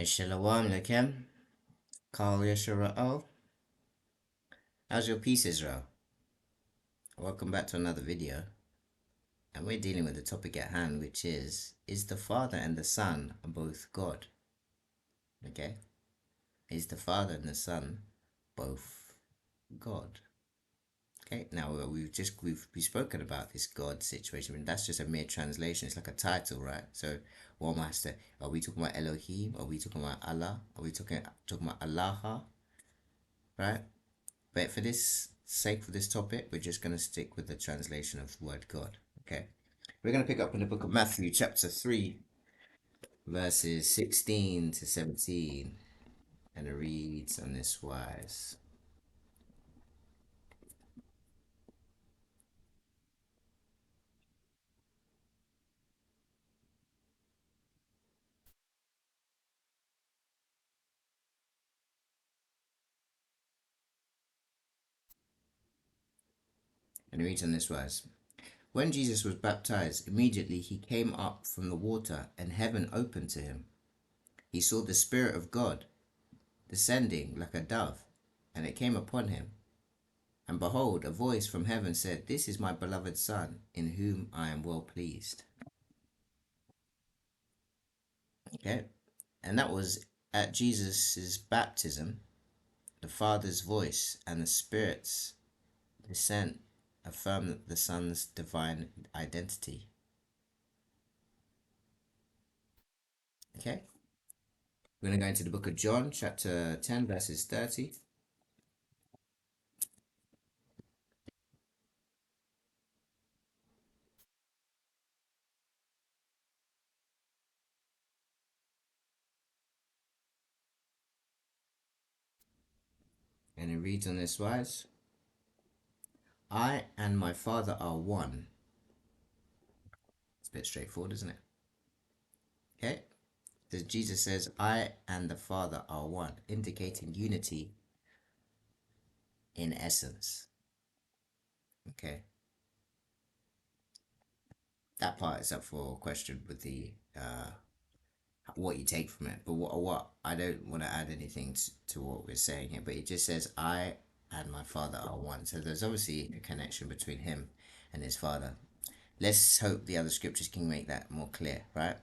Shalom Lechem, Kal Yisrael. How's your peace, Israel? Welcome back to another video. And we're dealing with the topic at hand, which is the Father and the Son both God? Okay? Is the Father and the Son both God? Okay, now we've spoken about this God situation, and that's just a mere translation. It's like a title, right? So one master, are we talking about Elohim? Are we talking about Allah? Are we talking about Allah? Right? But for this sake, for this topic, we're just going to stick with the translation of the word God. Okay. We're going to pick up in the book of Matthew, chapter 3, verses 16 to 17. And it reads on this wise. And it reads on this wise. When Jesus was baptized, immediately he came up from the water, and heaven opened to him. He saw the Spirit of God descending like a dove, and it came upon him. And behold, a voice from heaven said, "This is my beloved Son, in whom I am well pleased." Okay. And that was at Jesus' baptism, the Father's voice and the Spirit's descent affirmed the Son's divine identity. Okay. We're going to go into the book of John, chapter 10, verses 30. And it reads on this wise. I and my Father are one. It's a bit straightforward, isn't it? Okay. Jesus says, I and the Father are one, indicating unity in essence. Okay. That part is up for question with the what you take from it. But what I don't want to add anything to what we're saying here, but it just says, I and my Father are one. So there's obviously a connection between him and his Father. Let's hope the other scriptures can make that more clear, right?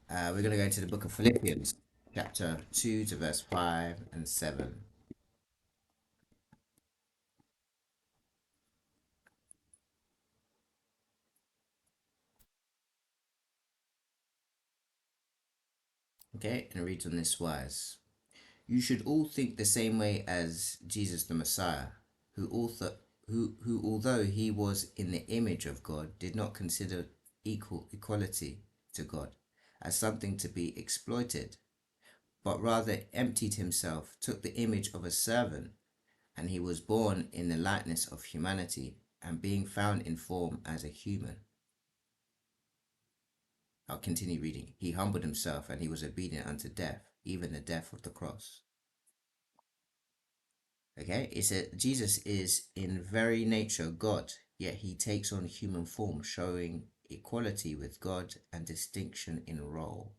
We're going to go into the book of Philippians, chapter 2 to verse 5 and 7. Okay, and it reads on this wise. You should all think the same way as Jesus the Messiah, who author who although he was in the image of God, did not consider equality to God as something to be exploited, but rather emptied himself, took the image of a servant, and he was born in the likeness of humanity, and being found in form as a human. I'll continue reading. He humbled himself, and he was obedient unto death, even the death of the cross. Okay, it says Jesus is in very nature God, yet he takes on human form, showing equality with God and distinction in role.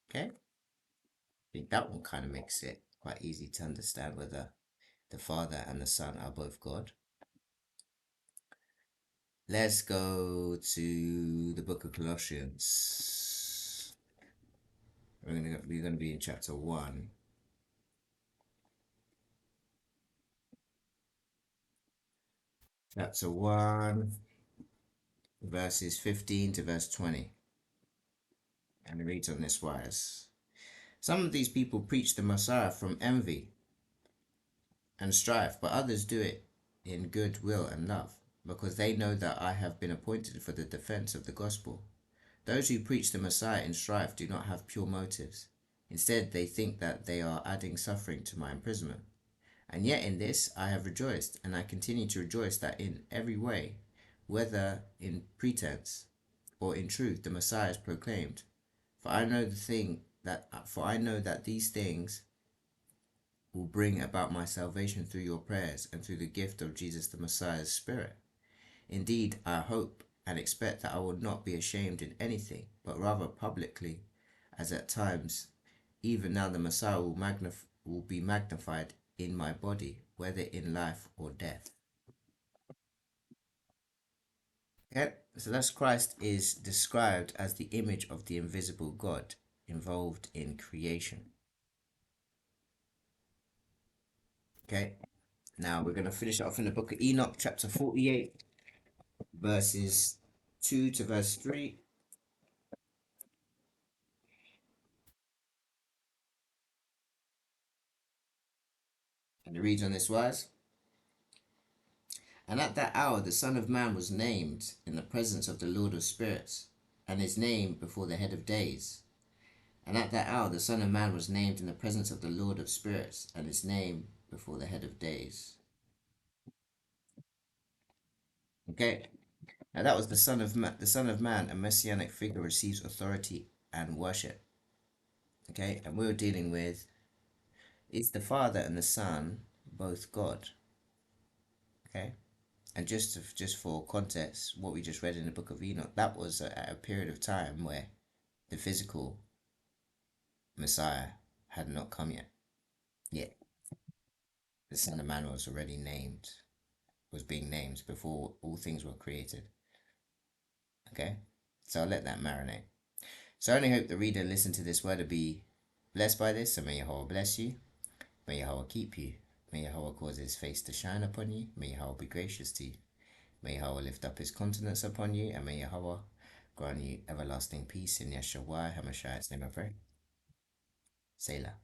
Okay, I think that one kind of makes it quite easy to understand whether the Father and the Son are both God. Let's go to the book of Colossians. We're gonna be in chapter 1. Chapter 1, verses 15 to verse 20. And it reads on this wise. Some of these people preach the Messiah from envy and strife, but others do it in good will and love, because they know that I have been appointed for the defense of the gospel. Those who preach the Messiah in strife do not have pure motives. Instead, they think that they are adding suffering to my imprisonment. And yet in this I have rejoiced, and I continue to rejoice that in every way, whether in pretense or in truth, the Messiah is proclaimed. For I know that these things will bring about my salvation through your prayers and through the gift of Jesus the Messiah's Spirit. Indeed, I hope and expect that I will not be ashamed in anything, but rather publicly as at times, even now the Messiah will be magnified in my body, whether in life or death. Okay, so that's Christ is described as the image of the invisible God involved in creation. Okay, now we're going to finish off in the book of Enoch, chapter 48, verses 2 to verse 3. And it reads on this wise. And at that hour the Son of Man was named in the presence of the Lord of Spirits, and his name before the head of days. And at that hour the Son of Man was named in the presence of the Lord of Spirits, and his name before the head of days. Okay, now that was the Son of Man. The Son of Man, a messianic figure, receives authority and worship. Okay, and we were dealing with, is the Father and the Son both God? Okay, and just for context, what we just read in the book of Enoch, that was at a period of time where the physical Messiah had not come yet. Yet the Son of Man was already named, was being named before all things were created. Okay, so I'll let that marinate. So I only hope the reader listened to this word to be blessed by this. So may Yahweh bless you. May Yahweh keep you. May Yahweh cause his face to shine upon you. May Yahweh be gracious to you. May Yahweh lift up his countenance upon you. And may Yahweh grant you everlasting peace in Yeshua HaMashiach's name I pray. Selah.